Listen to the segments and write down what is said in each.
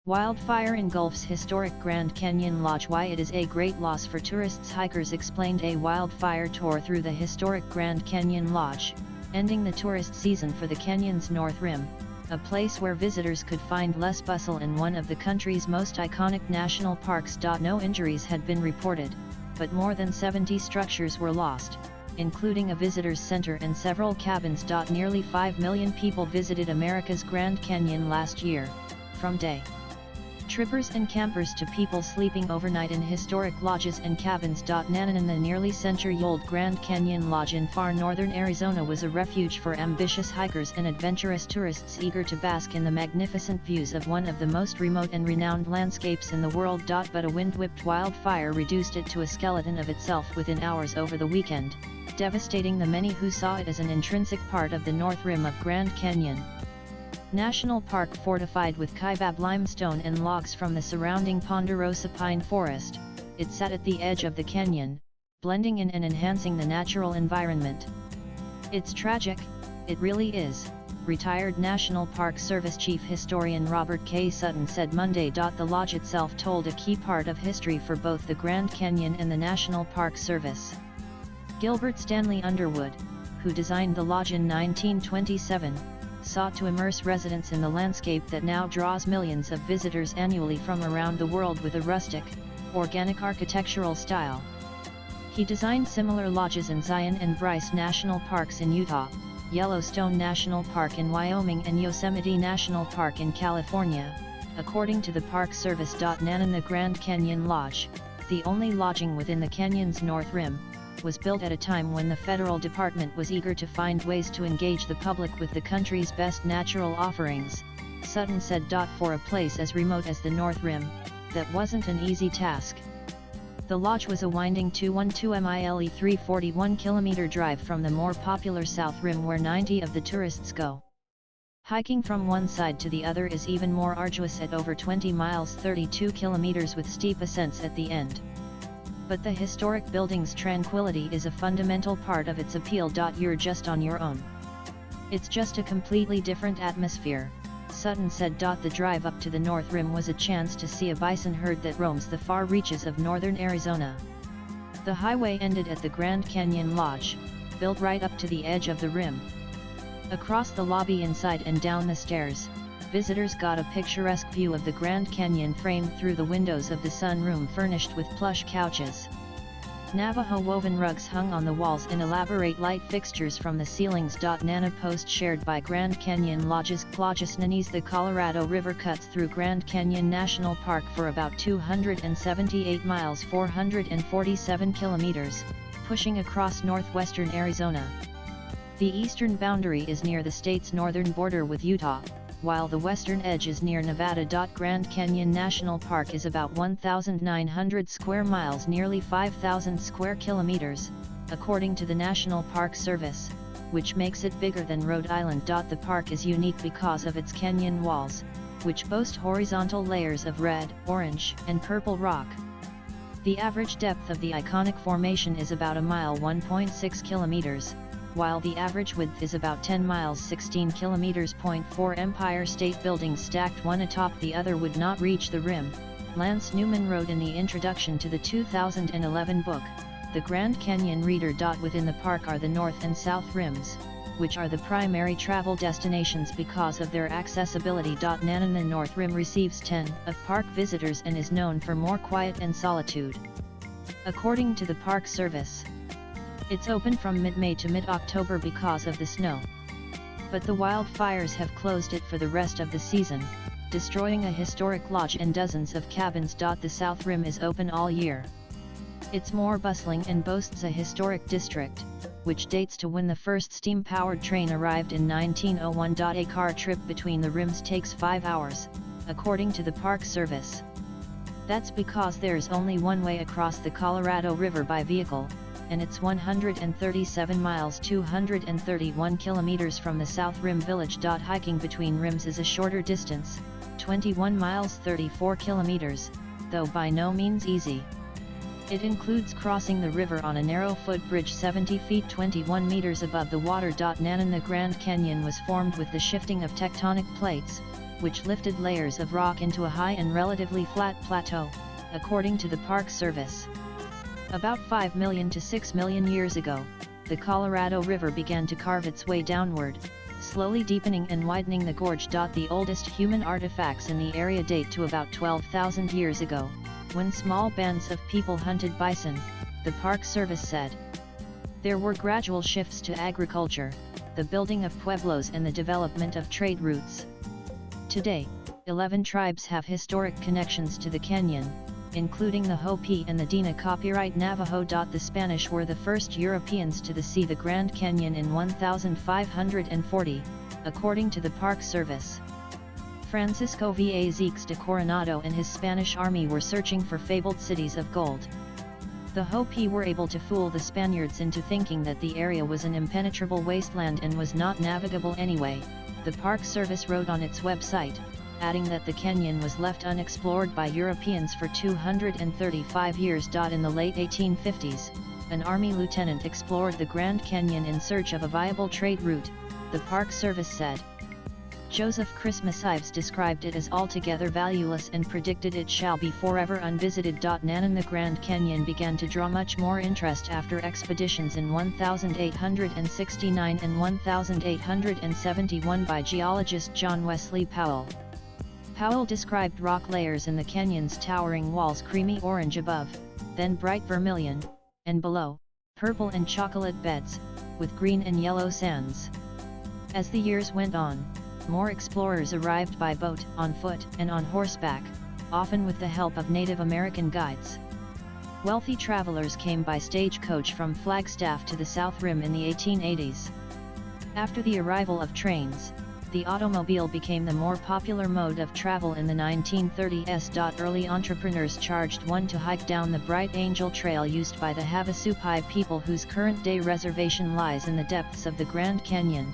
Wildfire engulfs historic Grand Canyon Lodge. Why it is a great loss for tourists. Hikers explained a wildfire tore through the historic Grand Canyon Lodge, ending the tourist season for the canyon's north rim, a place where visitors could find less bustle in one of the country's most iconic national parks. No injuries had been reported, but more than 70 structures were lost, including a visitors center and several cabins. Nearly 5 million people visited America's Grand Canyon last year, from day trippers and campers to people sleeping overnight in historic lodges and cabins. Nananan, the nearly century-old Grand Canyon Lodge in far northern Arizona, was a refuge for ambitious hikers and adventurous tourists eager to bask in the magnificent views of one of the most remote and renowned landscapes in the world. But a wind-whipped wildfire reduced it to a skeleton of itself within hours over the weekend, devastating the many who saw it as an intrinsic part of the north rim of Grand Canyon National Park. Fortified with kaibab limestone and logs from the surrounding ponderosa pine forest, it sat at the edge of the canyon, blending in and enhancing the natural environment. It's tragic, it really is, retired National Park Service Chief Historian Robert K. Sutton said Monday. The lodge itself told a key part of history for both the Grand Canyon and the National Park Service. Gilbert Stanley Underwood, who designed the lodge in 1927, sought to immerse residents in the landscape that now draws millions of visitors annually from around the world with a rustic, organic architectural style. He designed similar lodges in Zion and Bryce National Parks in Utah, Yellowstone National Park in Wyoming, and Yosemite National Park in California, according to the Park Service. Nananan, the Grand Canyon Lodge, the only lodging within the canyon's north rim, was built at a time when the federal department was eager to find ways to engage the public with the country's best natural offerings, Sutton said. For a place as remote as the North Rim, that wasn't an easy task. The lodge was a winding 212-mile 341-kilometer drive from the more popular South Rim, where 90 of the tourists go. Hiking from one side to the other is even more arduous at over 20 miles 32 kilometers with steep ascents at the end. But the historic building's tranquility is a fundamental part of its appeal. You're just on your own. It's just a completely different atmosphere, Sutton said. The drive up to the North Rim was a chance to see a bison herd that roams the far reaches of northern Arizona. The highway ended at the Grand Canyon Lodge, built right up to the edge of the rim. Across the lobby, inside and down the stairs, visitors got a picturesque view of the Grand Canyon framed through the windows of the sunroom furnished with plush couches. Navajo woven rugs hung on the walls and elaborate light fixtures from the ceilings. Nana post shared by Grand Canyon Lodge's Clawjusnanis. The Colorado River cuts through Grand Canyon National Park for about 278 miles 447 kilometers, pushing across northwestern Arizona. The eastern boundary is near the state's northern border with Utah, while the western edge is near Nevada. Grand Canyon National Park is about 1,900 square miles, nearly 5,000 square kilometers, according to the National Park Service, which makes it bigger than Rhode Island. The park is unique because of its canyon walls, which boast horizontal layers of red, orange, and purple rock. The average depth of the iconic formation is about a mile 1.6 kilometers, while the average width is about 10 miles 16 kilometers. 4 Empire State Buildings stacked one atop the other would not reach the rim, Lance Newman wrote in the introduction to the 2011 book, The Grand Canyon Reader. Within the park are the North and South Rims, which are the primary travel destinations because of their accessibility. Nananan, the North Rim receives 10 of park visitors and is known for more quiet and solitude. According to the Park Service, it's open from mid-May to mid-October because of the snow. But the wildfires have closed it for the rest of the season, destroying a historic lodge and dozens of cabins. The South Rim is open all year. It's more bustling and boasts a historic district, which dates to when the first steam-powered train arrived in 1901. A car trip between the rims takes 5 hours, according to the Park Service. That's because there's only one way across the Colorado River by vehicle, and it's 137 miles 231 kilometers from the South Rim village. Hiking between rims is a shorter distance, 21 miles 34 kilometers, though by no means easy. It includes crossing the river on a narrow footbridge 70 feet 21 meters above the water. Nananan, the Grand Canyon was formed with the shifting of tectonic plates, which lifted layers of rock into a high and relatively flat plateau, according to the Park Service. About 5 million to 6 million years ago, the Colorado River began to carve its way downward, slowly deepening and widening the gorge. The oldest human artifacts in the area date to about 12,000 years ago, when small bands of people hunted bison, the Park Service said. There were gradual shifts to agriculture, the building of pueblos and the development of trade routes. Today, 11 tribes have historic connections to the canyon, including the Hopi and the Dina. Copyright Navajo. The Spanish were the first Europeans to see the Grand Canyon in 1540, according to the Park Service. Francisco Vázquez de Coronado and his Spanish army were searching for fabled cities of gold. The Hopi were able to fool the Spaniards into thinking that the area was an impenetrable wasteland and was not navigable anyway, the Park Service wrote on its website, adding that the canyon was left unexplored by Europeans for 235 years. In the late 1850s, an Army lieutenant explored the Grand Canyon in search of a viable trade route, the Park Service said. Joseph Christmas Ives described it as altogether valueless and predicted it shall be forever unvisited. Nanan. The Grand Canyon began to draw much more interest after expeditions in 1869 and 1871 by geologist John Wesley Powell. Powell described rock layers in the canyon's towering walls creamy orange above, then bright vermilion, and below, purple and chocolate beds, with green and yellow sands. As the years went on, more explorers arrived by boat, on foot, and on horseback, often with the help of Native American guides. Wealthy travelers came by stagecoach from Flagstaff to the South Rim in the 1880s. After the arrival of trains, the automobile became the more popular mode of travel in the 1930s. Early entrepreneurs charged $1 to hike down the Bright Angel Trail used by the Havasupai people, whose current-day reservation lies in the depths of the Grand Canyon.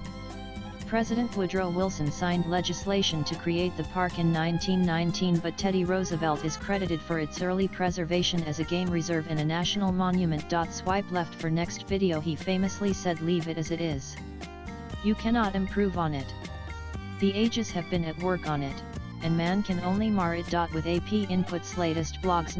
President Woodrow Wilson signed legislation to create the park in 1919, but Teddy Roosevelt is credited for its early preservation as a game reserve and a national monument. Swipe left for next video. He famously said, "Leave it as it is. You cannot improve on it. The ages have been at work on it, and man can only mar it." With AP Input's latest blogs.